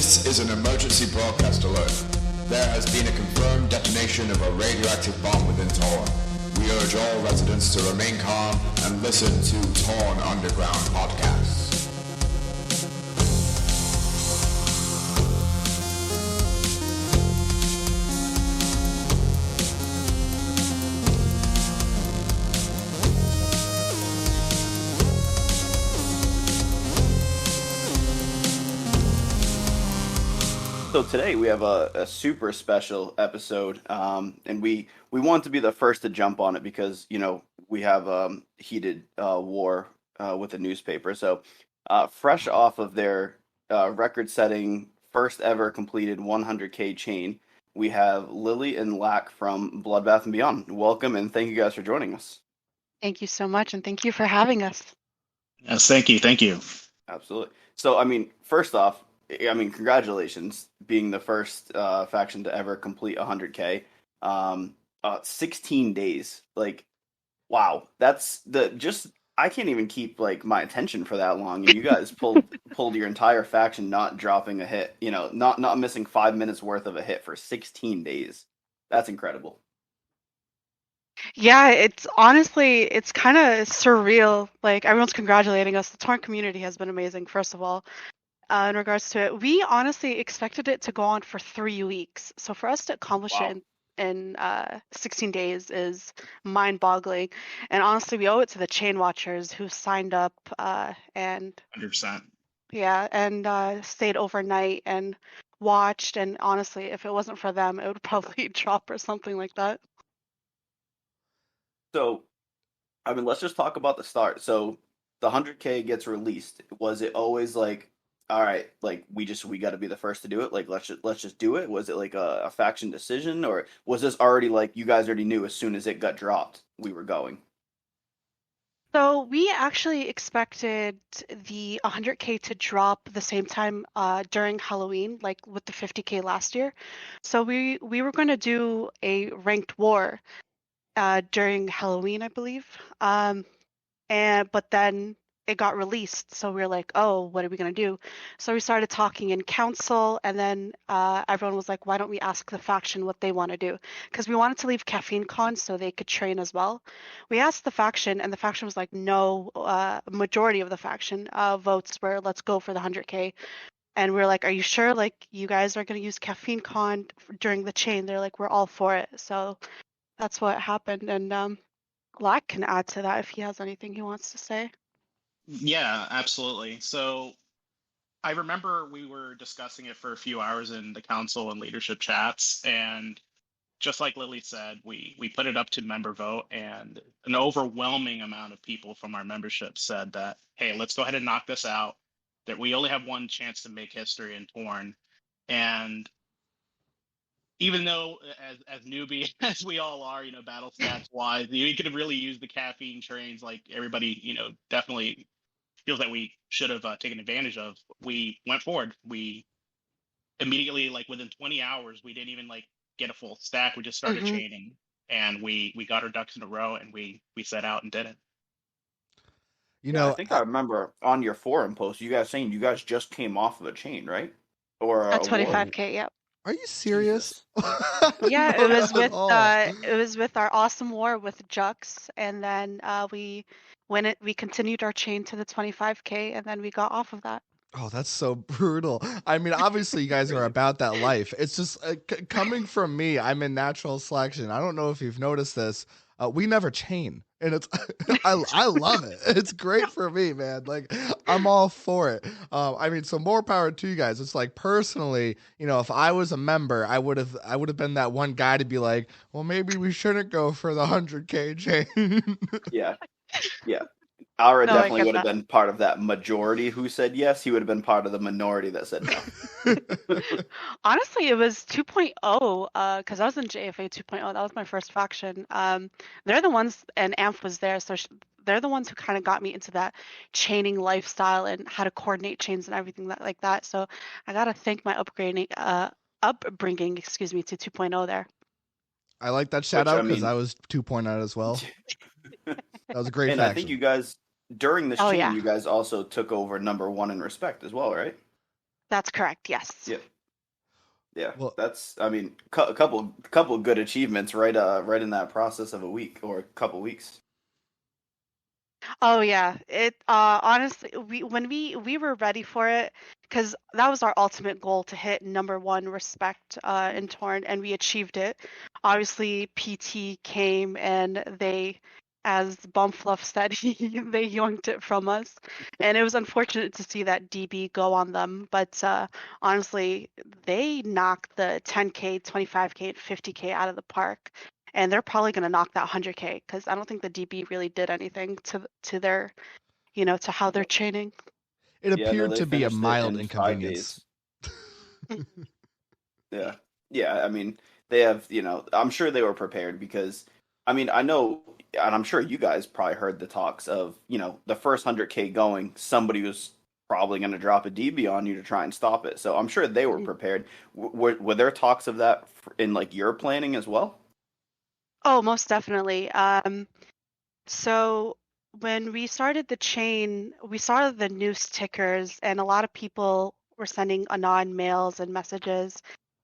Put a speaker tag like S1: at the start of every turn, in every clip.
S1: This is an emergency broadcast alert. There has been a confirmed detonation of a radioactive bomb within Torn. We urge all residents to remain calm and listen to Torn Underground podcasts.
S2: So today we have a super special episode, and we want to be the first to jump on it because we have heated war with the newspaper. So fresh off of their record-setting first ever completed 100K chain, we have Lily and Lac from Bloodbath and Beyond. Welcome and thank you guys for joining us.
S3: Thank you so much, and thank you for having us.
S4: Yes, thank you. Thank you.
S2: Absolutely. So, first off, congratulations being the first faction to ever complete 100K. 16 days. Like, wow. That's I can't even keep my attention for that long. And you guys pulled your entire faction not dropping a hit, not missing 5 minutes worth of a hit for 16 days. That's incredible.
S3: Yeah, it's kind of surreal. Like, everyone's congratulating us. The Torn community has been amazing, first of all. In regards to it, we honestly expected it to go on for 3 weeks. So for us to accomplish it in 16 days is mind-boggling. And honestly, we owe it to the chain watchers who signed up and
S4: 100%.
S3: Yeah, and stayed overnight and watched. And honestly, if it wasn't for them, it would probably drop or something like that.
S2: So, let's just talk about the start. So the 100K gets released. Was it always like, all right, we got to be the first to do it? Like, let's just do it. Was it like a faction decision, or was this already you guys already knew as soon as it got dropped we were going?
S3: So we actually expected the 100K to drop the same time during Halloween, like with the 50K last year. So we were going to do a ranked war during Halloween, I believe. But then it got released, so we were like, oh, what are we going to do? So we started talking in council, and then everyone was like, why don't we ask the faction what they want to do? Because we wanted to leave Caffeine Con so they could train as well. We asked the faction, and the faction was like, no. Majority of the faction votes were, let's go for the 100K. And we were like, are you sure? Like, you guys are going to use Caffeine Con during the chain? They're like, we're all for it. So that's what happened, and Lac can add to that if he has anything he wants to say.
S4: Yeah, absolutely. So I remember we were discussing it for a few hours in the council and leadership chats, and just like Lily said, we put it up to member vote, and an overwhelming amount of people from our membership said that, hey, let's go ahead and knock this out, that we only have one chance to make history in Torn. And even though as newbie as we all are, battle stats wise, we could have really used the caffeine trains like everybody, definitely feels that we should have taken advantage of. We went forward. We immediately, within 20 hours, we didn't even get a full stack. We just started chaining, and we got our ducks in a row, and we set out and did it.
S2: I think I remember on your forum post you guys saying you guys just came off of a chain, right? Or
S3: a 25K, yep.
S5: Are you serious?
S3: Yeah, it was with our awesome war with Jux, and then we continued our chain to the 25K, and then we got off of that.
S5: Oh, that's so brutal. Obviously you guys are about that life. It's just coming from me. I'm in natural selection. I don't know if you've noticed this. We never chain, and it's I love it. It's great for me, man. I'm all for it. So more power to you guys. It's personally, if I was a member, I would have been that one guy to be like, well, maybe we shouldn't go for the 100K chain.
S2: Yeah. Ara definitely would have been part of that majority who said yes. He would have been part of the minority that said no.
S3: Honestly, it was 2.0 because I was in JFA 2.0. That was my first faction. They're the ones, and Amph was there, so they're the ones who kind of got me into that chaining lifestyle and how to coordinate chains and everything like that. So I gotta thank my upbringing, to 2.0 there.
S5: I like that shout out because I was 2.0 as well. That was a great faction.
S2: I think you guys, during this chain, you guys also took over number 1 in respect as well, right?
S3: That's correct. Yes.
S2: Yeah. Yeah,
S5: Well,
S2: that's I mean, a couple good achievements right in that process of a week or a couple weeks.
S3: Oh yeah, it honestly we were ready for it because that was our ultimate goal to hit number one respect in Torn, and we achieved it. Obviously, PT came and they, as Bumfluff said, they yoinked it from us, and it was unfortunate to see that DB go on them. But honestly, they knocked the 10K, 25K, and 50K out of the park, and they're probably going to knock that 100K because I don't think the DB really did anything to their, to how they're chaining.
S5: it
S2: Yeah, no,
S5: appeared
S2: they
S5: to be a
S2: finished it
S5: mild
S2: in 5
S5: inconvenience.
S2: days. Yeah. Yeah, I mean, they have, I'm sure they were prepared because, I mean, I know, and I'm sure you guys probably heard the talks of, the first 100K going, somebody was probably going to drop a DB on you to try and stop it. So I'm sure they were prepared. Were there talks of that in like your planning as well?
S3: Oh, most definitely. So when we started the chain, we saw the news tickers, and a lot of people were sending anon mails and messages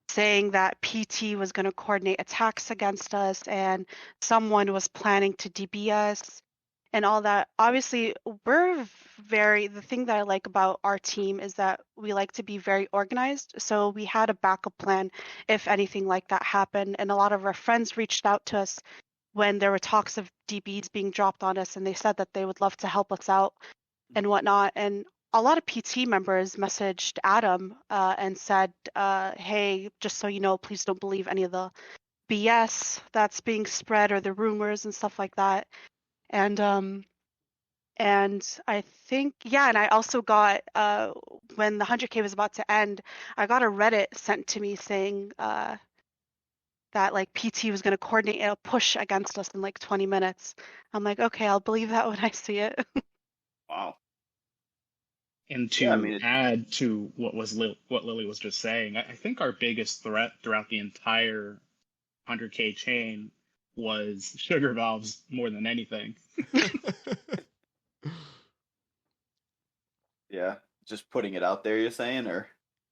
S3: saying that PT was going to coordinate attacks against us and someone was planning to DB us and all that. Obviously, the thing that I like about our team is that we like to be very organized. So we had a backup plan if anything like that happened. And a lot of our friends reached out to us when there were talks of DBs being dropped on us, and they said that they would love to help us out and whatnot. And a lot of PT members messaged Adam and said, hey, just so you know, please don't believe any of the BS that's being spread or the rumors and stuff like that. And I think, yeah, and I also got, when the 100K was about to end, I got a Reddit sent to me saying that like PT was going to coordinate a push against us in like 20 minutes. I'm like, okay, I'll believe that when I see it.
S2: Wow.
S4: And
S2: Yeah, I
S4: to
S2: mean,
S4: add to what what Lily was just saying, I think our biggest threat throughout the entire 100K chain was sugar valves more than anything.
S2: yeah, just putting it out there, you're saying, or?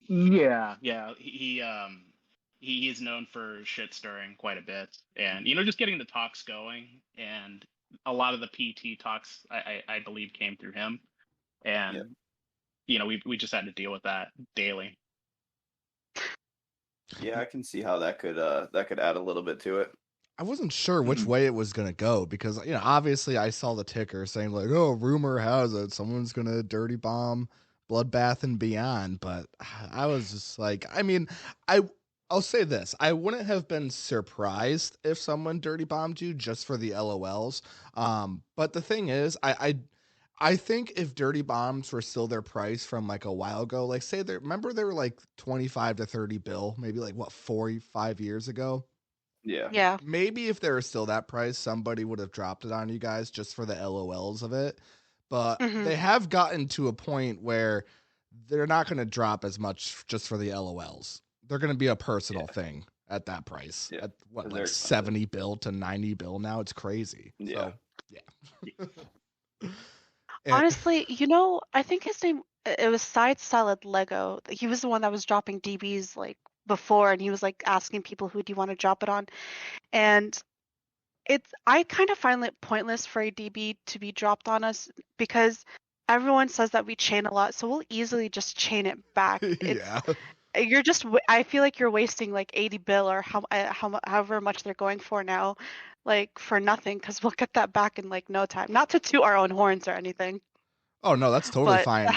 S4: Yeah, yeah. He is known for shit stirring quite a bit, and just getting the talks going, and a lot of the PT talks I believe came through him,
S2: Yeah.
S4: and we just had to deal with that daily.
S2: Yeah, I can see how that could add a little bit to it.
S5: I wasn't sure which way it was gonna go because obviously I saw the ticker saying like, oh, rumor has it someone's gonna dirty bomb Bloodbath and Beyond, but I was just like, I mean, I'll say this: I wouldn't have been surprised if someone dirty bombed you just for the LOLs. But the thing is, I think if dirty bombs were still their price from like a while ago, like say remember they were like 25 to 30 bill, maybe like what 4 5 years ago.
S2: Yeah.
S3: Yeah.
S5: Maybe if they were still that price, somebody would have dropped it on you guys just for the LOLs of it. But
S3: Hmm.
S5: they have gotten to a point where they're not going to drop as much just for the LOLs. They're going to be a personal thing at that price.
S2: Yeah.
S5: At what,
S2: 'Cause
S5: like
S2: they're expensive.
S5: 70 bill to 90 bill now? It's crazy.
S2: Yeah.
S5: So, yeah. And-
S3: Honestly, I think his name, it was Side Salad Lego. He was the one that was dropping DBs like before, and he was like asking people who do you want to drop it on. And I kind of find it pointless for a DB to be dropped on us because everyone says that we chain a lot, so we'll easily just chain it back.
S5: yeah.
S3: I feel like you're wasting like 80 bill or however much they're going for now, like for nothing, because we'll get that back in like no time. Not to toot our own horns or anything,
S5: Oh, no, that's totally
S3: but
S5: fine.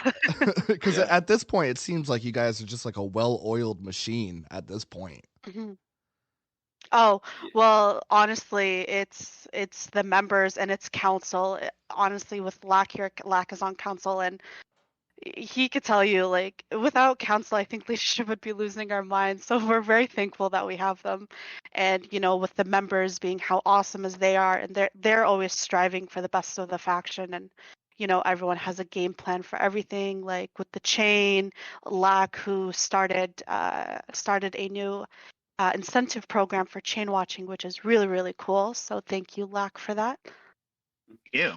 S5: Because
S2: Yeah.
S5: at this point, it seems like you guys are just like a well oiled machine at this point.
S3: Mhm. Oh,
S2: Yeah.
S3: well, honestly, it's the members and it's council. Honestly, with Lack here, Lack is on council, and he could tell you, like, without council, I think leadership would be losing our minds. So we're very thankful that we have them, and with the members being how awesome as they are, and they're always striving for the best of the faction, and everyone has a game plan for everything. Like with the chain, Lack who started a new incentive program for chain watching, which is really, really cool. So thank you, Lack, for that.
S4: Ew.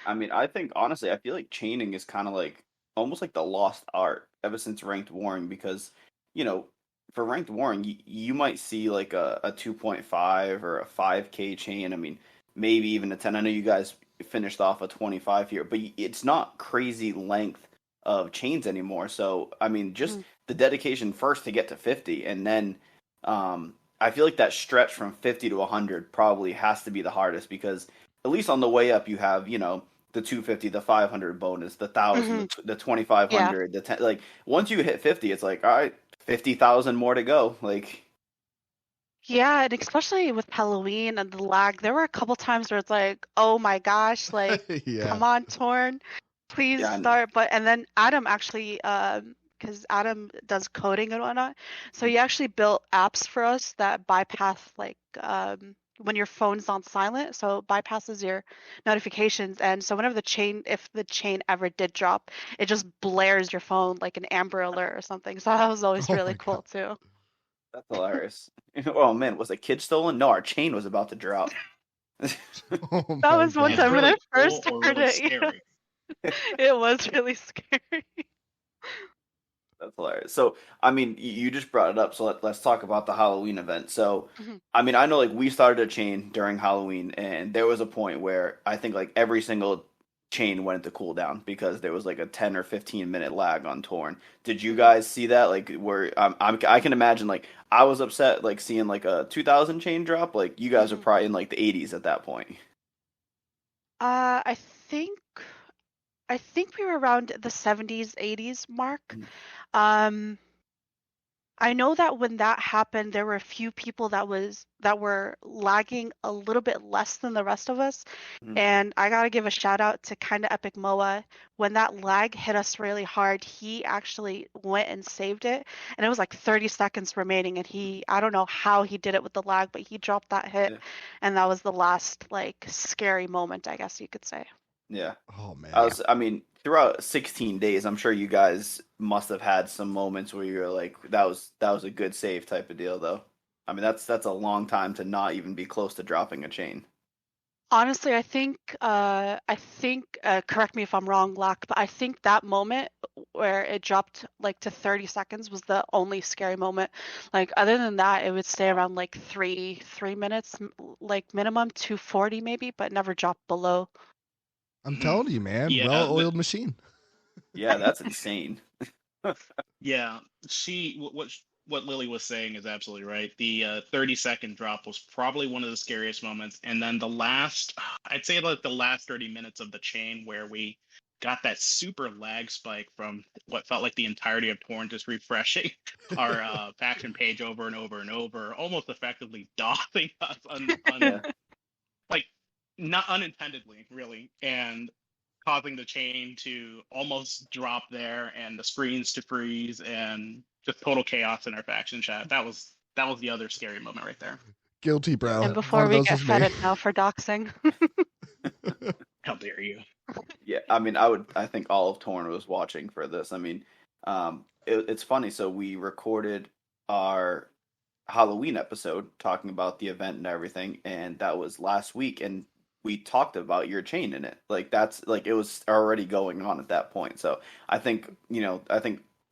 S2: I mean, I think honestly, I feel like chaining is kind of like almost like the lost art ever since ranked warring, because you know, for ranked warring, you might see like a 2.5 or a 5K chain. I mean, maybe even a 10. I know you guys finished off a 25 here, but it's not crazy length of chains anymore. So I mean, just the dedication first to get to 50, and then I feel like that stretch from 50 to 100 probably has to be the hardest, because at least on the way up you have, the 250, the 500 bonus, the 1,000, the
S3: Yeah.
S2: 2,500, the 10. Like once you hit 50, it's like, all right, 50,000 more to go. Like,
S3: Yeah, and especially with Halloween and the lag, there were a couple times where it's like, oh my gosh, like,
S5: Yeah.
S3: come on, Torn, please
S2: yeah,
S3: start. But and then Adam actually, because Adam does coding and whatnot, so he actually built apps for us that bypass like when your phone's on silent, so it bypasses your notifications. And so whenever if the chain ever did drop, it just blares your phone like an Amber Alert or something. So that was always
S5: Oh
S3: really
S5: my
S3: cool
S5: god.
S3: too.
S2: that's hilarious. Oh man, was a kid stolen? No, our chain was about to drop.
S5: Oh
S3: That
S5: my
S3: was one
S4: It's
S5: god.
S3: time when I
S4: really cool
S3: first
S4: or
S3: heard
S4: really
S3: it.
S4: scary.
S3: It was really scary.
S2: That's hilarious. So, I mean, you just brought it up, so let's talk about the Halloween event. So,
S3: Mhm.
S2: I mean, I know like we started a chain during Halloween, and there was a point where I think like every single chain went into cooldown because there was like a 10 or 15-minute lag on Torn. Did you guys see that? Like, where I can imagine like I was upset like seeing like a 2,000 chain drop. Like, you guys are
S3: Mhm.
S2: probably in like the 80s at that point.
S3: Uh, I think I think we were around the 70s, 80s mark. Um, I know that when that happened, there were a few people that were lagging a little bit less than the rest of us.
S2: Mhm.
S3: And I gotta give a shout out to Kinda Epic Moa. When that lag hit us really hard, he actually went and saved it. And it was like 30 seconds remaining. And I don't know how he did it with the lag, but he dropped that hit.
S2: Yeah.
S3: And that was the last like scary moment, I guess you could say.
S2: Yeah.
S5: Oh man.
S2: I mean, throughout 16 days, I'm sure you guys must have had some moments where you're like, that was a good save type of deal, though. I mean, that's a long time to not even be close to dropping a chain.
S3: Honestly, I think, correct me if I'm wrong, Lack, but I think that moment where it dropped like to 30 seconds was the only scary moment. Like other than that, it would stay around like three minutes, like minimum 240 maybe, but never dropped below.
S5: I'm telling you, man,
S4: Yeah,
S5: well-oiled machine.
S2: Yeah, that's insane.
S4: yeah. What Lily was saying is absolutely right. The 30-second drop was probably one of the scariest moments, and then the last, I'd say like the last 30 minutes of the chain where we got that super lag spike from what felt like the entirety of Torrent just refreshing our faction page over and over and over, almost effectively doffing us
S2: Yeah,
S4: like not unintendedly, really, and causing the chain to almost drop there and the screens to freeze and just total chaos in our faction chat. That was the other scary moment right there.
S5: Guilty,
S2: yeah,
S5: bro.
S3: And
S2: that,
S5: One
S3: before
S5: of
S3: we
S5: those
S3: get
S5: was me.
S3: fed now for doxing.
S4: How dare you?
S2: yeah. I mean, I think all of Torn was watching for this. I mean, it's funny. So we recorded our Halloween episode talking about the event and everything, and that was last week, and we talked about your chain in it. Like that's like it was already going on at that point. So I think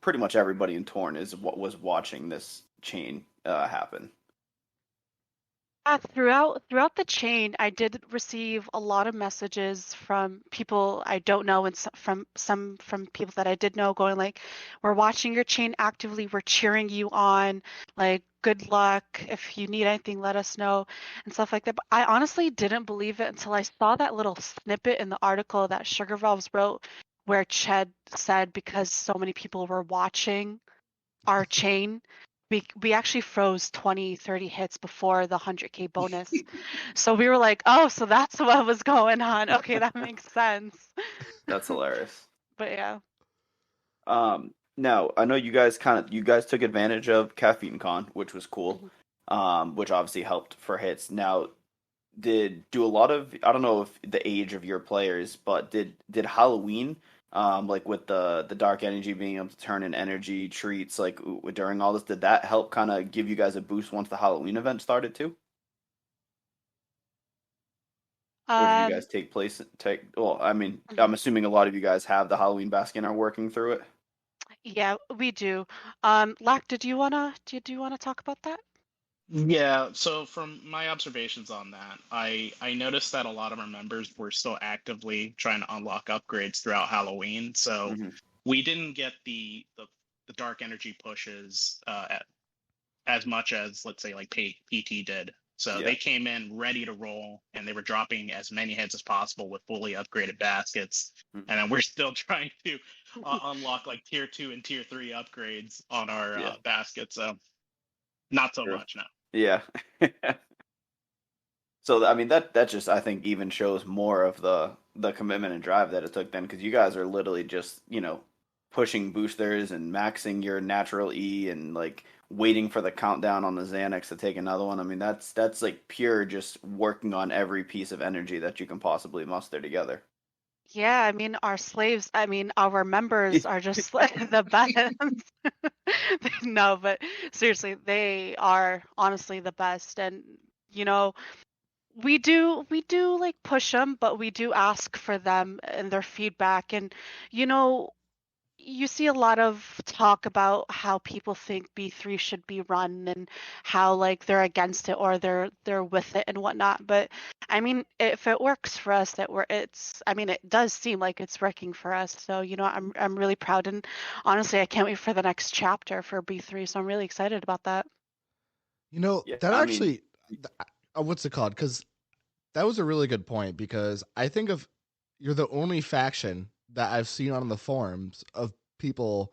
S2: pretty much everybody in Torn is what was watching this chain happen.
S3: Throughout the chain, I did receive a lot of messages from people I don't know, and from people that I did know, going like, "We're watching your chain actively. We're cheering you on. Like, good luck. If you need anything, let us know," and stuff like that. But I honestly didn't believe it until I saw that little snippet in the article that Sugar Valves wrote, where Ched said because so many people were watching our chain, we actually froze 20, 30 hits before the 100K bonus. So we were like, oh, so that's what was going on. Okay, that makes sense.
S2: That's hilarious.
S3: But yeah.
S2: Now I know you guys took advantage of Caffeine Con, which was cool.
S3: Mhm.
S2: Which obviously helped for hits. Now, do a lot of, I don't know if the age of your players, but did Halloween, like with the dark energy being able to turn in energy treats like during all this, did that help kind of give you guys a boost once the Halloween event started too? Or did you
S3: Um,
S2: guys well, I mean,
S3: mhm.
S2: I'm assuming a lot of you guys have the Halloween basket and are working through it.
S3: Yeah, we do. Lack, did you wanna talk about that?
S4: Yeah, so from my observations on that, I noticed that a lot of our members were still actively trying to unlock upgrades throughout Halloween. So
S2: Hmm.
S4: we didn't get the dark energy pushes as much as, let's say, like PT did. So
S2: Yeah.
S4: they came in ready to roll, and they were dropping as many heads as possible with fully upgraded baskets.
S2: Mhm.
S4: And then we're still trying to unlock like tier 2 and tier 3 upgrades on our
S2: Yeah.
S4: baskets. So not so
S2: True.
S4: much now.
S2: Yeah. So I mean that just I think even shows more of the commitment and drive that it took then, because you guys are literally just pushing boosters and maxing your natural E and like waiting for the countdown on the Xanax to take another one. I mean that's like pure just working on every piece of energy that you can possibly muster together.
S3: Yeah, I mean, our members are just like the best. No, but seriously, they are honestly the best. And, you know, we do like push them, but we do ask for them and their feedback. And, you know, you see a lot of talk about how people think B3 should be run and how like they're against it or they're with it and whatnot. But I mean, if it works for us, it does seem like it's working for us. So, I'm really proud, and honestly, I can't wait for the next chapter for B3. So I'm really excited about that.
S2: Yeah,
S5: That
S2: I mean,
S5: actually, what's it called? Because that was a really good point. Because I think of you're the only faction that I've seen on the forums of people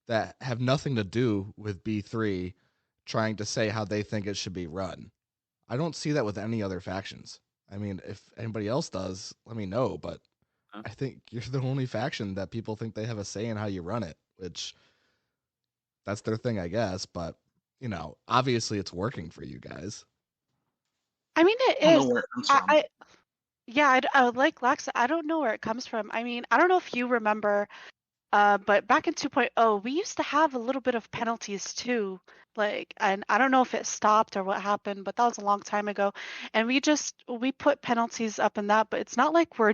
S5: that have nothing to do with B3 trying to say how they think it should be run. I don't see that with any other factions. I mean, if anybody else does, let me know. But
S2: huh?
S5: I think you're the only faction that people think they have a say in how you run it, which that's their thing, I guess. But obviously it's working for you guys.
S3: I mean, it
S4: I don't know
S3: is.
S4: where it comes from.
S3: I Yeah, I would like Lex. I don't know where it comes from. I mean, I don't know if you remember. But back in 2.0, we used to have a little bit of penalties too. Like, and I don't know if it stopped or what happened, but that was a long time ago. And we put penalties up in that, but it's not like we're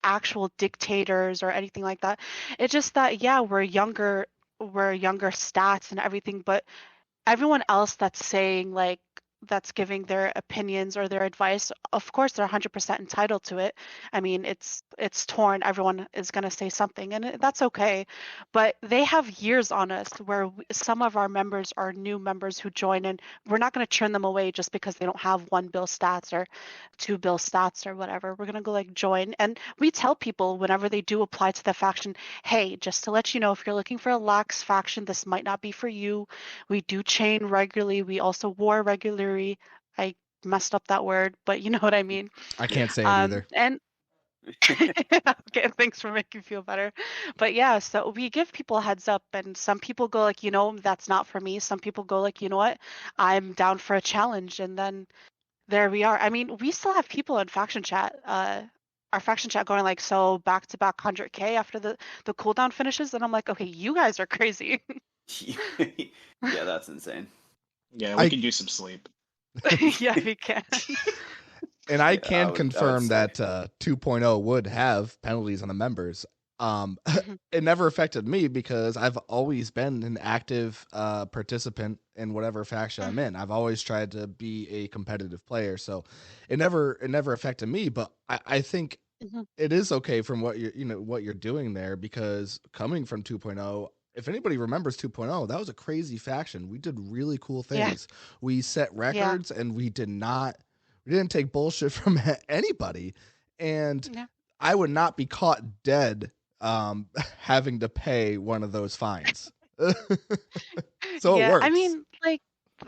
S3: actual dictators or anything like that. It's just that, yeah, we're younger stats and everything, but everyone else that's giving their opinions or their advice, of course they're 100% entitled to it. I mean, it's torn, everyone is going to say something, and that's okay. But they have years on us where some of our members are new members who join, and we're not going to turn them away just because they don't have 1 bill stats or 2 bill stats or whatever. We're going to go like join, and we tell people whenever they do apply to the faction, hey, just to let you know, if you're looking for a lax faction, this might not be for you. We do chain regularly. We also war regularly. I messed up that word, but you know what I mean.
S5: I can't say it either.
S3: And okay, thanks for making me feel better. But yeah, so we give people a heads up, and some people go like, that's not for me. Some people go like, you know what, I'm down for a challenge, and then there we are. I mean, we still have people in faction chat. Our faction chat going like, so back to back 100K after the cooldown finishes, and I'm like, okay, you guys are crazy.
S2: yeah, that's insane.
S4: Yeah, we
S5: I
S4: can do some sleep.
S3: Yeah, we can.
S5: and I
S2: Yeah,
S5: can
S2: I would
S5: confirm
S2: say.
S5: that 2.0 would have penalties on the members.
S3: Mhm.
S5: It never affected me because I've always been an active participant in whatever faction I'm
S3: Mhm.
S5: in. I've always tried to be a competitive player, so it never affected me. But I think
S3: Mhm.
S5: it is okay from what you're doing there, because coming from 2.0, if anybody remembers 2.0, that was a crazy faction. We did really cool
S3: Yeah,
S5: things. We set
S3: yeah,
S5: records, and we didn't take bullshit from anybody. And
S3: yeah.
S5: I would not be caught dead having to pay one of those fines. So it
S3: Yeah, I
S5: works.
S3: mean, like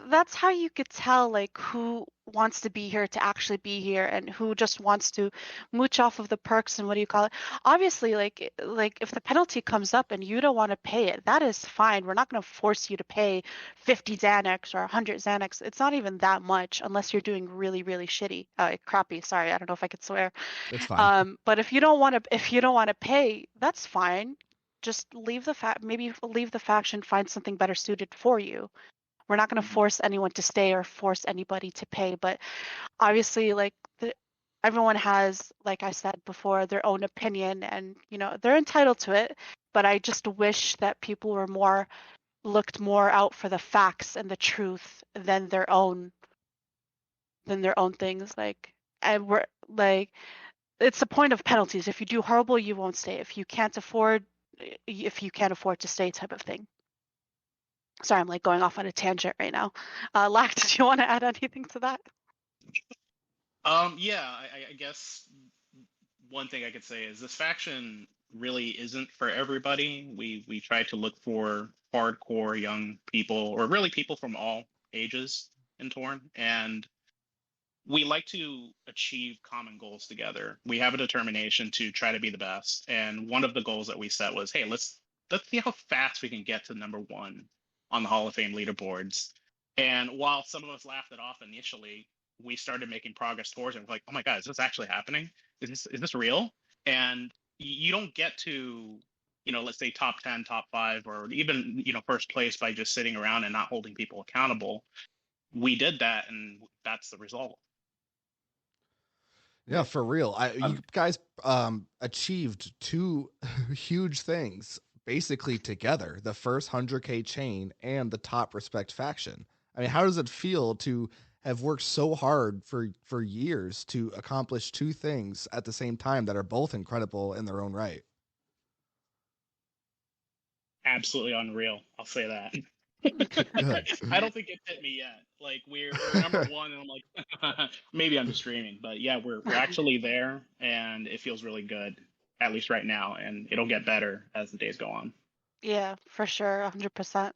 S3: that's how you could tell like who wants to be here to actually be here and who just wants to mooch off of the perks and what do you call it? Obviously, like if the penalty comes up and you don't want to pay it, that is fine. We're not going to force you to pay 50 Xanax or 100 Xanax. It's not even that much unless you're doing really, really shitty, crappy. Sorry, I don't know if I could swear.
S5: It's fine.
S3: But if you don't want to pay, that's fine. Just maybe leave the faction, find something better suited for you. We're not going to
S2: Mhm.
S3: force anyone to stay or force anybody to pay, but obviously, like everyone has, like I said before, their own opinion, and they're entitled to it. But I just wish that people were looked more out for the facts and the truth than their own things. And we're like, it's the point of penalties. If you do horrible, you won't stay. If you can't afford to stay, type of thing. Sorry, I'm like going off on a tangent right now. Lack, did you want to add anything to that?
S4: Yeah, I guess one thing I could say is this faction really isn't for everybody. We try to look for hardcore young people, or really people from all ages in Torn, and we like to achieve common goals together. We have a determination to try to be the best, and one of the goals that we set was, hey, let's see how fast we can get to #1 on the Hall of Fame leaderboards. And while some of us laughed it off initially, we started making progress towards it. We're like, oh my God, is this actually happening? Is this real? And you don't get to, let's say top 10, top 5, or even, first place by just sitting around and not holding people accountable. We did that, and that's the result.
S5: Yeah, for real. You guys achieved 2 huge things basically together: the first 100K chain and the top respect faction. I mean, how does it feel to have worked so hard for years to accomplish 2 things at the same time that are both incredible in their own right?
S4: Absolutely unreal. I'll say that. I don't think it hit me yet. Like we're #1, and I'm like, maybe I'm just dreaming, but yeah, we're actually there, and it feels really good, at least right now, and it'll get better as the days go on.
S3: Yeah, for sure, 100%.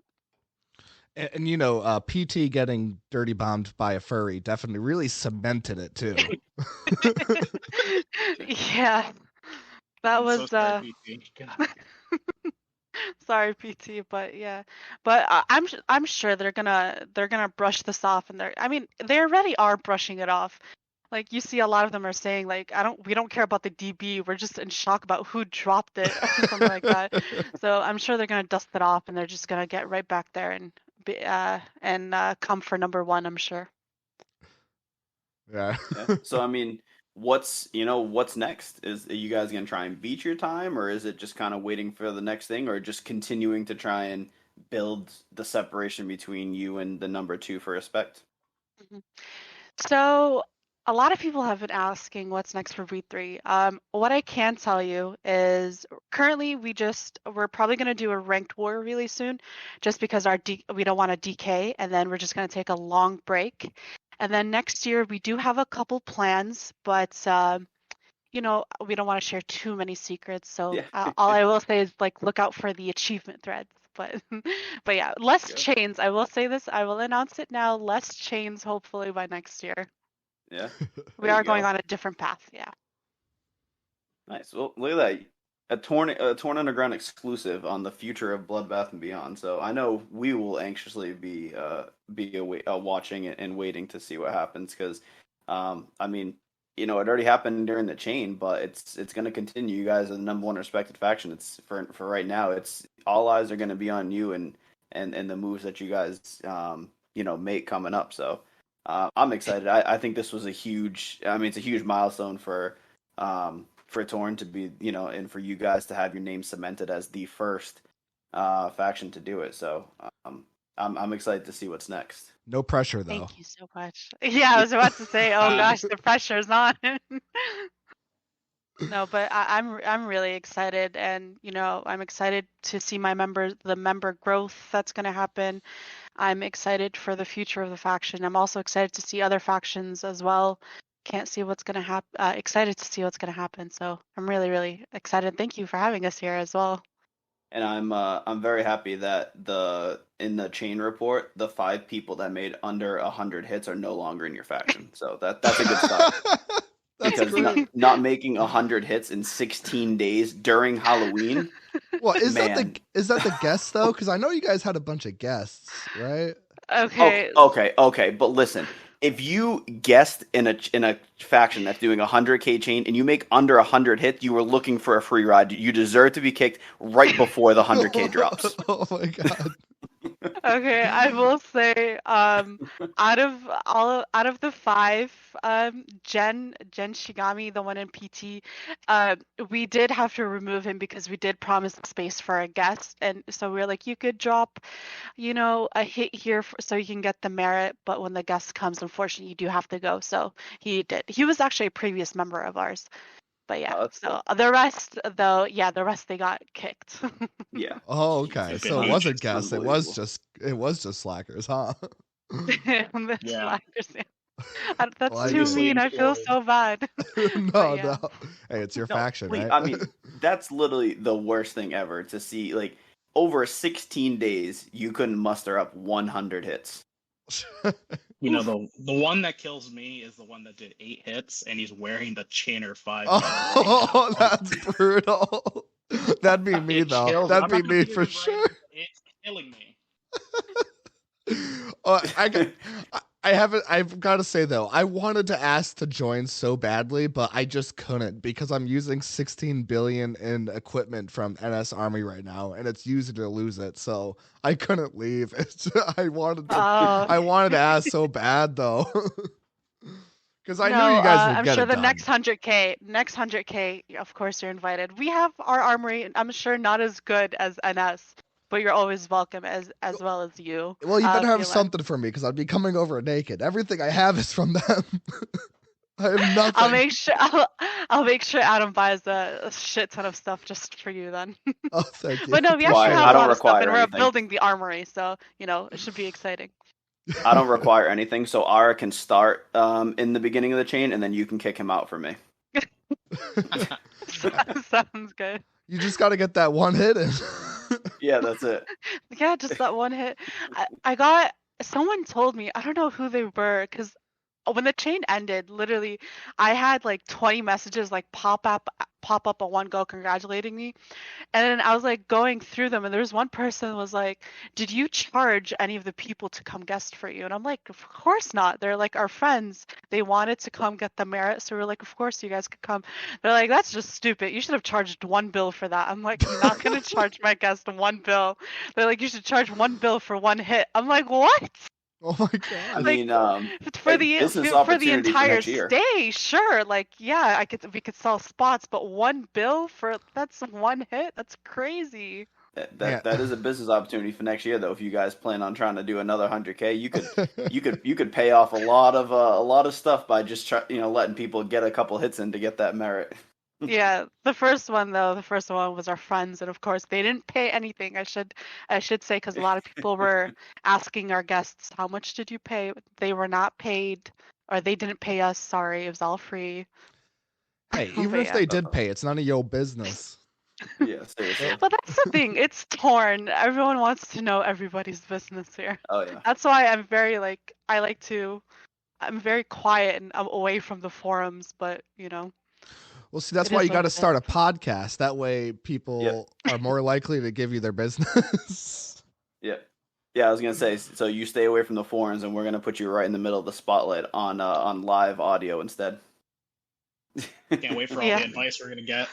S5: And PT getting dirty bombed by a furry definitely really cemented it too.
S3: Yeah, that was
S4: so sorry, PT. God.
S3: Sorry, PT, but yeah, but I'm sure they're gonna brush this off, and they already are brushing it off. Like you see, a lot of them are saying like, we don't care about the DB, we're just in shock about who dropped it or something like that. So I'm sure they're gonna dust it off, and they're just gonna get right back there and come for #1. I'm sure.
S5: Yeah.
S2: So I mean, what's next? Are you guys gonna try and beat your time, or is it just kind of waiting for the next thing, or just continuing to try and build the separation between you and the #2 for respect?
S3: So a lot of people have been asking what's next for BE3. What I can tell you is currently we're probably going to do a ranked war really soon, just because we don't want to DK, and then we're just going to take a long break. And then next year we do have a couple plans, but we don't want to share too many secrets. So
S2: Yeah.
S3: all I will say is like look out for the achievement threads. But yeah, less chains. I will say this. I will announce it now. Less chains, hopefully by next year.
S2: Yeah.
S3: We are going on a different path. Yeah.
S2: Nice. Well, look at that. A Torn Underground exclusive on the future of Bloodbath and Beyond. So I know we will anxiously be watching it and waiting to see what happens, because I mean, it already happened during the chain, but it's going to continue. You guys are the #1 respected faction. It's for right now. It's all eyes are going to be on you and the moves that you guys make coming up. So I'm excited. I think this was a huge. I mean, it's a huge milestone for Torn to be, and for you guys to have your name cemented as the first faction to do it. So I'm excited to see what's next.
S5: No pressure, though.
S3: Thank you so much. Yeah, I was about to say, oh gosh, the pressure's on. No, but I'm really excited, and I'm excited to see the member growth that's going to happen. I'm excited for the future of the faction. I'm also excited to see other factions as well. Can't see what's going to happen. Excited to see what's going to happen. So I'm really, really excited. Thank you for having us here as well.
S2: And I'm very happy that in the chain report, the 5 people that made under 100 hits are no longer in your faction. So that's a good start. Because not making 100 hits in 16 days during Halloween.
S5: Well, is that the guests though? Because I know you guys had a bunch of guests, right?
S3: Okay.
S2: Okay. But listen, if you guessed in a faction that's doing 100K chain and you make under 100 hits, you were looking for a free ride. You deserve to be kicked right before the 100K drops.
S5: Oh my god.
S3: Okay, I will say, out of the five, Jen Shigami, the one in PT, we did have to remove him because we did promise space for a guest, and so we were like, you could drop, a hit here so you can get the merit, but when the guest comes, unfortunately, you do have to go. So he did. He was actually a previous member of ours. But yeah,
S2: that's
S3: so the rest, though, the rest they got kicked.
S2: Yeah.
S5: Oh, okay.
S4: It's
S5: So it
S4: been
S5: wasn't
S2: It's
S5: guests. It
S2: unbelievable.
S5: was just slackers, huh?
S3: The
S4: Yeah.
S3: slackers, yeah. That's
S5: Like
S3: too
S5: it.
S3: mean. I feel so bad.
S5: No,
S3: yeah.
S5: no. Hey, it's your
S2: No,
S5: faction,
S2: wait,
S5: right?
S2: I mean, that's literally the worst thing ever to see. Like, over 16 days, you couldn't muster up 100 hits.
S4: The one that kills me is the one that did 8 hits, and he's wearing the Chainer 5 medal right
S5: Oh,
S4: now.
S5: that's brutal. That'd be me
S4: It
S5: though.
S4: kills.
S5: That'd
S4: I'm
S5: be
S4: not gonna
S5: me
S4: put it
S5: for
S4: in
S5: sure.
S4: writing. It's killing me.
S5: I've got to say though, I wanted to ask to join so badly, but I just couldn't because I'm using 16 billion in equipment from NS Army right now, and it's use it or lose it. So I couldn't leave. I wanted to.
S3: Oh.
S5: I wanted to ask so bad though, because I
S3: No,
S5: knew you guys would
S3: I'm
S5: get
S3: sure
S5: it
S3: the
S5: done.
S3: next 100K, of course you're invited. We have our armory, I'm sure not as good as NS, but you're always welcome as well as you.
S5: Well, you better have
S3: TheFelan.
S5: something for me because I'd be coming over naked. Everything I have is from them. I have nothing.
S3: I'll make sure Adam buys a shit ton of stuff just for you then.
S5: Oh, thank you.
S3: But no, we
S2: Well,
S3: actually
S2: I
S3: have a
S2: don't
S3: lot of stuff, and
S2: require
S3: we're
S2: anything.
S3: building the armory, so it should be exciting.
S2: I don't require anything, so Ara can start in the beginning of the chain, and then you can kick him out for me.
S3: Sounds good.
S5: You just got to get that one hit in.
S2: Yeah, that's it.
S3: Yeah, just that one hit. I got someone told me, I don't know who they were, because when the chain ended, literally, I had like 20 messages like pop up on one go congratulating me, and then I was like going through them, and there was one person was like, "Did you charge any of the people to come guest for you?" And I'm like, "Of course not. They're like our friends. They wanted to come get the merit, so we're like, of course you guys could come." They're like, "That's just stupid. You should have charged one bill for that." I'm like, "I'm not gonna charge my guest one bill." They're like, "You should charge one bill for one hit." I'm like, "What?"
S5: Oh my
S2: I
S5: god.
S2: mean,
S3: For
S2: hey,
S3: the
S2: business
S3: for the
S2: opportunity for
S3: entire
S2: next year.
S3: stay, sure. Like, yeah, we could sell spots, but one bill that's one hit. That's crazy.
S5: Yeah.
S2: That is a business opportunity for next year, though. If you guys plan on trying to do another 100K, you could pay off a lot of stuff by just letting people get a couple hits in to get that merit.
S3: Yeah, the first one was our friends, and of course they didn't pay anything. I should say, because a lot of people were asking our guests, "How much did you pay?" They were not paid, or they didn't pay us. Sorry, it was all free.
S5: Hey, even
S3: But
S5: if
S3: yeah.
S5: they did pay, it's none of your business.
S2: Yeah, seriously.
S3: But that's the thing. It's torn. Everyone wants to know everybody's business here.
S2: Oh yeah.
S3: That's why I'm very I'm very quiet and I'm away from the forums, but
S5: Well, see, that's
S3: It
S5: why
S3: is
S5: you
S3: what
S5: got to
S3: it
S5: start a podcast. That way people are more likely to give you their business.
S2: Yeah. Yeah, I was gonna say. So you stay away from the forums, and we're gonna put you right in the middle of the spotlight on live audio instead.
S4: Can't wait for all
S3: Yeah.
S4: the advice we're gonna get.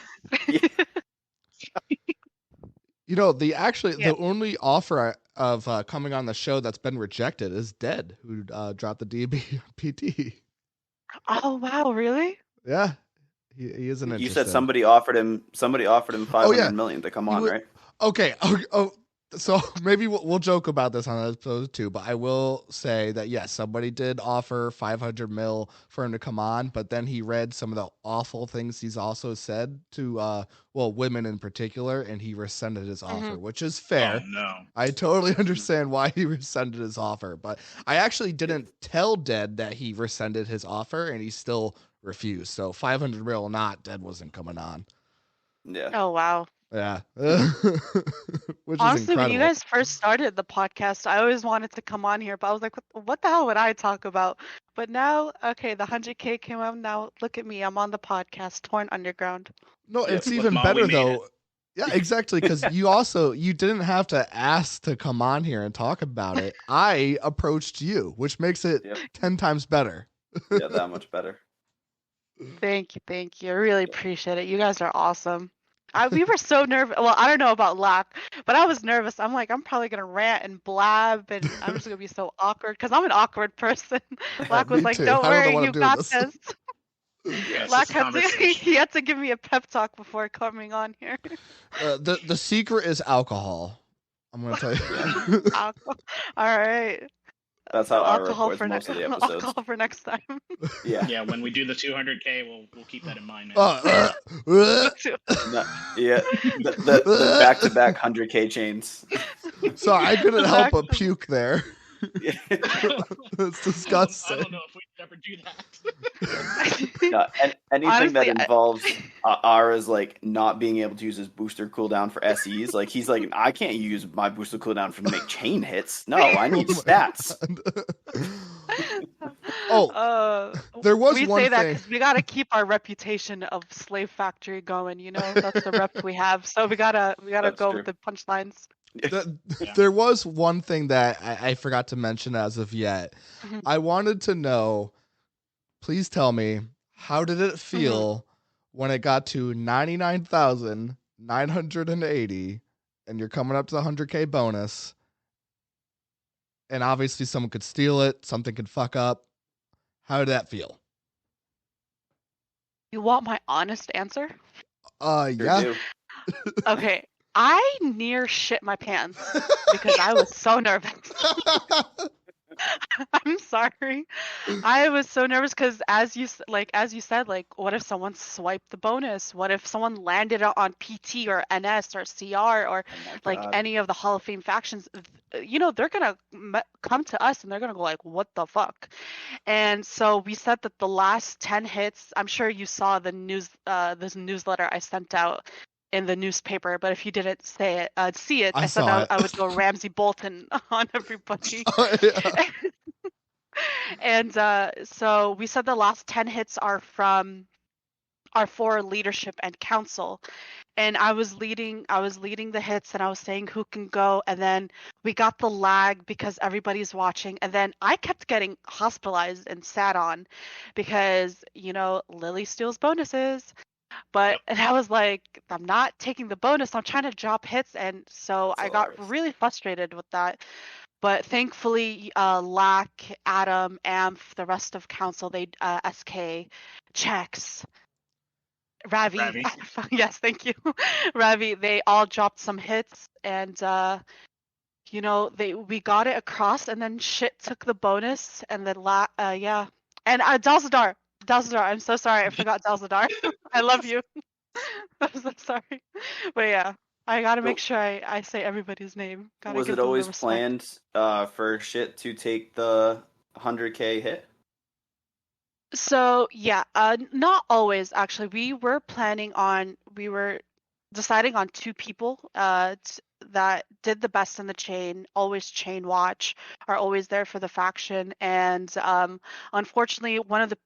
S5: The only offer of coming on the show that's been rejected is Dead, who dropped the DB PT.
S3: Oh wow, really?
S5: Yeah, he isn't interested.
S2: You said somebody offered him 500 million to come on,
S5: would-
S2: right?
S5: Okay. So maybe we'll joke about this on episode 2, but I will say that yes, somebody did offer 500 mil for him to come on, but then he read some of the awful things he's also said to women in particular, and he rescinded his offer, which is fair.
S4: Oh no.
S5: I totally understand why he rescinded his offer, but I actually didn't tell Dead that he rescinded his offer, and he still refused. So 500 mil, not Dead wasn't coming on.
S2: Yeah.
S3: Oh wow.
S5: Yeah. Which is
S3: Honestly, when
S5: incredible.
S3: you guys first started the podcast, I always wanted to come on here, but I was like, what the hell would I talk about? But now, okay, the 100K came out. Now look at me, I'm on the podcast, Torn Underground.
S5: No,
S2: Yeah,
S5: it's
S4: with
S5: even
S4: Mom,
S5: better
S4: we made
S5: though. Yeah, exactly. Because you didn't have to ask to come on here and talk about it. I approached you, which makes it
S2: Yep.
S5: 10 times better.
S2: Yeah, that much better.
S3: Thank you. I really appreciate it. You guys are awesome. We were so nervous. Well, I don't know about Lack, but I was nervous. I'm like, I'm probably gonna rant and blab, and I'm just gonna be so awkward because I'm an awkward person. Lack was
S5: Me
S3: like,
S5: too.
S3: "Don't
S5: I don't know
S3: worry,
S5: what I'm
S3: you
S5: doing
S3: got
S5: this.
S3: this."
S4: Yeah, it's
S3: Lack
S4: just a
S3: had to
S4: conversation.
S3: he had to give me a pep talk before coming on here.
S5: The secret is alcohol. I'm gonna tell you.
S3: Alcohol. All right.
S2: That's
S3: So
S2: how Ara
S3: alcohol
S2: records
S3: for
S2: most
S3: next
S2: of the episodes.
S3: alcohol for next time.
S2: Yeah.
S4: Yeah, when we do the 200K, we'll keep that in mind, man.
S5: Uh,
S2: No, yeah. The back-to-back 100K chains.
S5: so I couldn't help but
S3: Back-
S5: puke there.
S2: Yeah.
S5: It's
S4: I
S5: disgusting.
S4: don't know if we could ever do that.
S2: No, anything
S3: Honestly,
S2: that involves Ara's like not being able to use his booster cooldown for SEs, like he's like, I can't use my booster cooldown to make chain hits. No, I need stats.
S5: There was
S3: we
S5: one
S3: say that
S5: thing.
S3: because we gotta keep our reputation of slave factory going. You know, that's the rep we have. So we gotta
S2: That's
S3: go
S2: true.
S3: with the punchlines.
S5: There was one thing that I forgot to mention as of yet.
S3: Mhm.
S5: I wanted to know, please tell me, how did it feel when it got to 99,980 and you're coming up to the 100K bonus? And obviously someone could steal it, something could fuck up. How did that feel?
S3: You want my honest answer?
S2: Sure
S5: Yeah.
S2: do.
S3: Okay, I near shit my pants because I was so nervous. I'm sorry. I was so nervous because as you said, like, what if someone swiped the bonus? What if someone landed on PT or NS or CR or
S2: Oh my
S3: like
S2: God.
S3: any of the Hall of Fame factions? You know, they're gonna come to us and they're gonna go like, what the fuck? And so we said that the last 10 hits, I'm sure you saw the this newsletter I sent out in the newspaper, but if you didn't see it,
S5: I
S3: I said
S5: saw it.
S3: I would go Ramsey Bolton on everybody.
S5: Yeah.
S3: And so we said the last 10 hits are from our for leadership and council. And I was leading the hits and I was saying who can go, and then we got the lag because everybody's watching, and then I kept getting hospitalized and sat on because, you know, Lily steals bonuses. But and I was like, I'm not taking the bonus, I'm trying to drop hits, and so
S2: That's
S3: I got
S2: hilarious.
S3: really frustrated with that. But thankfully, Lack, Adam, Amph, the rest of council, they SK, checks, Ravi. Yes, thank you. Ravi, they all dropped some hits, and you know, we got it across, and then shit took the bonus, and then yeah. And Dalzadar, I'm so sorry, I forgot Dalzadar. I love you. I'm so sorry. But yeah, I gotta make sure I say everybody's name. Gotta
S2: Was
S3: give
S2: it
S3: them the
S2: always
S3: respect.
S2: planned for shit to take the 100K hit?
S3: So yeah, not always actually. We were deciding on two people that did the best in the chain, always chain watch, are always there for the faction, and unfortunately, one of the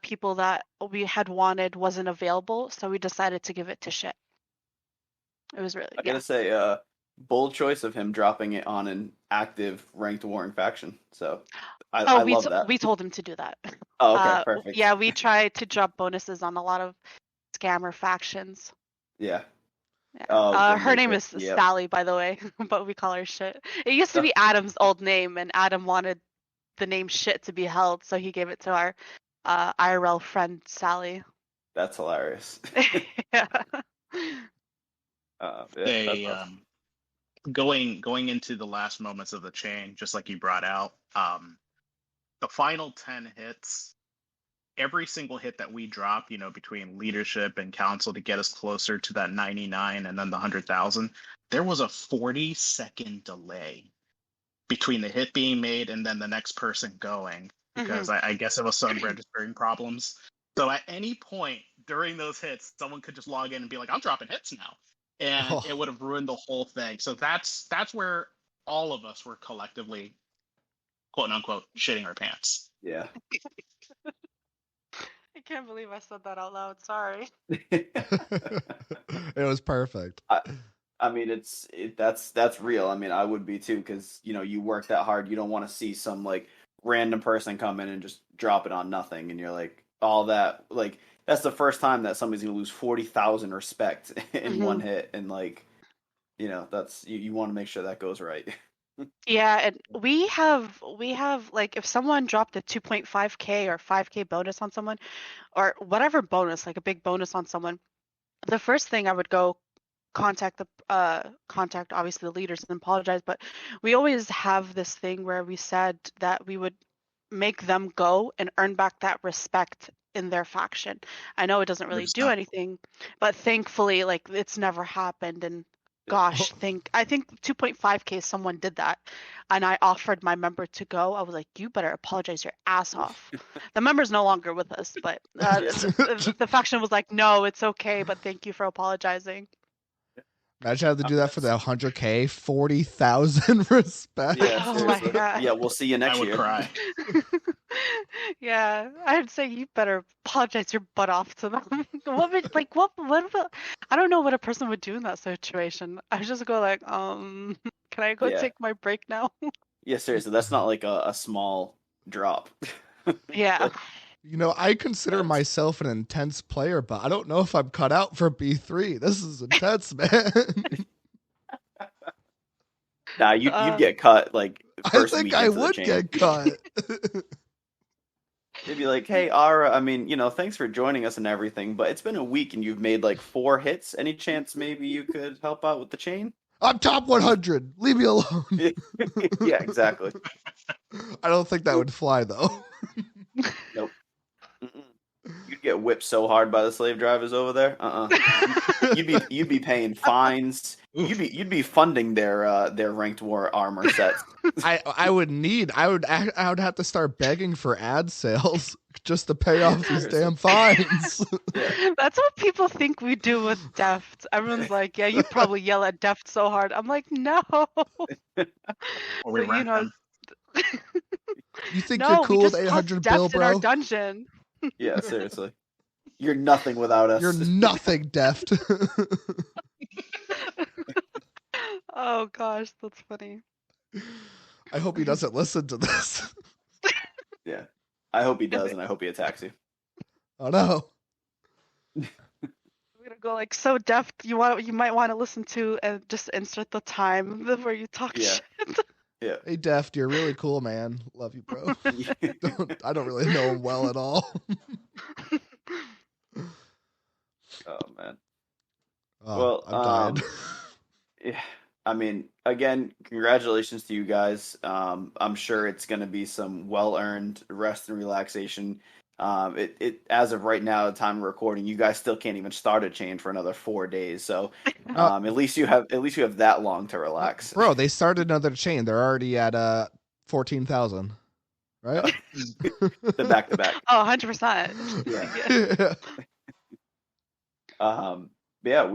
S3: people that we had wanted wasn't available, so we decided to give it to shit. It was really
S2: I gotta say, bold choice of him dropping it on an active ranked warring faction. So I love that.
S3: We told him to do that.
S2: Oh, okay, perfect.
S3: Yeah, we tried to drop bonuses on a lot of scammer factions.
S2: Yeah.
S3: Yeah.
S2: Oh,
S3: Her name is
S2: yep.
S3: Sally, by the way, but we call her shit. It used to be Adam's old name, and Adam wanted the name shit to be held, so he gave it to our IRL friend Sally.
S2: That's hilarious.
S3: Yeah.
S4: They
S2: that's awesome.
S4: going into the last moments of the chain, just like you brought out, the final 10 hits, every single hit that we drop, you know, between leadership and council to get us closer to that 99 and then the 100,000, there was a 40-second delay between the hit being made and then the next person going, because I guess it was some registering problems. So at any point during those hits, someone could just log in and be like, I'm dropping hits now. And it would have ruined the whole thing. So that's where all of us were collectively, quote unquote, shitting our pants.
S2: Yeah.
S3: I can't believe I said that out loud. Sorry.
S5: It was perfect.
S2: I mean, that's real. I mean, I would be too, because you know, you work that hard. You don't want to see some like random person come in and just drop it on nothing, and you're like, all that, like, that's the first time that somebody's gonna lose 40,000 respect in one hit, and like, that's you want to make sure that goes right.
S3: Yeah, and we have like if someone dropped a 2.5k or 5k bonus on someone, or whatever bonus, like a big bonus on someone, the first thing I would go contact obviously the leaders and apologize, but we always have this thing where we said that we would make them go and earn back that respect in their faction. I know it doesn't really do
S4: 100%.
S3: anything, but thankfully, like, it's never happened. And gosh, I think 2.5k someone did that, and I offered my member to go. I was like, you better apologize your ass off. The member's no longer with us, but the faction was like, no, it's okay, but thank you for apologizing.
S5: Imagine having to do that for the 100k, 40,000 respect.
S2: Yeah,
S3: Oh my
S2: seriously.
S3: God.
S2: Yeah, we'll see you next
S4: I would
S2: year.
S4: cry.
S3: Yeah, I'd say you better apologize your butt off to them. What about, I don't know what a person would do in that situation. I would just go like, can I go
S2: Yeah.
S3: take my break now?
S2: Yeah, seriously, that's not like a small drop.
S3: Yeah.
S5: I consider myself an intense player, but I don't know if I'm cut out for B3. This is intense, man.
S2: Nah, you'd get cut like
S5: I
S2: first
S5: think
S2: week
S5: I
S2: into the
S5: would
S2: chain.
S5: get cut.
S2: They'd be like, hey, Ara, I mean, thanks for joining us and everything, but it's been a week and you've made like 4 hits. Any chance maybe you could help out with the chain?
S5: I'm top 100. Leave me alone.
S2: Yeah, exactly.
S5: I don't think that would fly, though.
S2: Nope. Mm-mm. You'd get whipped so hard by the slave drivers over there. You'd be paying fines. You'd be funding their ranked war armor sets.
S5: I would have to start begging for ad sales just to pay off these damn fines.
S2: Yeah.
S3: That's what people think we do with Deft. Everyone's like, yeah, you probably yell at Deft so hard. I'm like, no.
S4: Or we
S3: But,
S4: rent them.
S5: You think
S3: No,
S5: you're cool
S3: we
S5: with
S3: just
S5: 800
S3: Deft
S5: bill,
S3: in our
S5: bro?
S3: dungeon.
S2: Yeah, seriously. You're nothing without us.
S5: You're nothing, Deft.
S3: Oh gosh, that's funny.
S5: I hope he doesn't listen to this.
S2: Yeah. I hope he does, and I hope he attacks you.
S5: Oh no.
S3: We're gonna go like, so Deft, you might want to listen to and just insert the time where you talk
S2: Yeah.
S3: shit.
S2: Yeah.
S5: Hey, Deft, you're really cool, man. Love you, bro. I don't really know him well at all.
S2: Oh man.
S5: Oh,
S2: Well,
S5: I'm dying.
S2: Yeah, I mean, again, congratulations to you guys. I'm sure it's going to be some well-earned rest and relaxation. It as of right now, the time of recording, you guys still can't even start a chain for another 4 days. So, at least you have that long to relax.
S5: Bro, they started another chain. They're already at 14,000. Right?
S2: The back-to-back.
S3: Oh, 100%.
S2: Yeah. Yeah,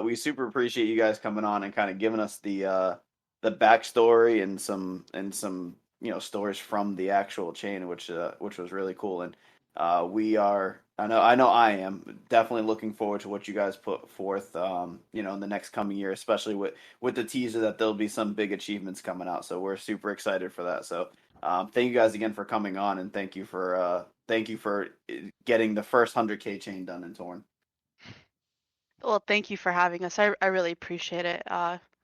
S2: we super appreciate you guys coming on and kind of giving us the backstory and some stories from the actual chain, which was really cool. And I know I am definitely looking forward to what you guys put forth in the next coming year, especially with the teaser that there'll be some big achievements coming out. So we're super excited for that. So thank you guys again for coming on, and thank you for getting the first 100K chain done in Torn.
S3: Well, thank you for having us. I really appreciate it.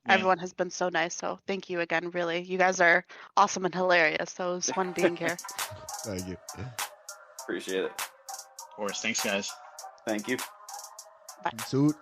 S3: Everyone has been so nice, so thank you again, really. You guys are awesome and hilarious, so it was fun being here.
S5: Thank you.
S2: Appreciate it.
S4: Of course. Thanks, guys.
S2: Thank you.
S5: Suit.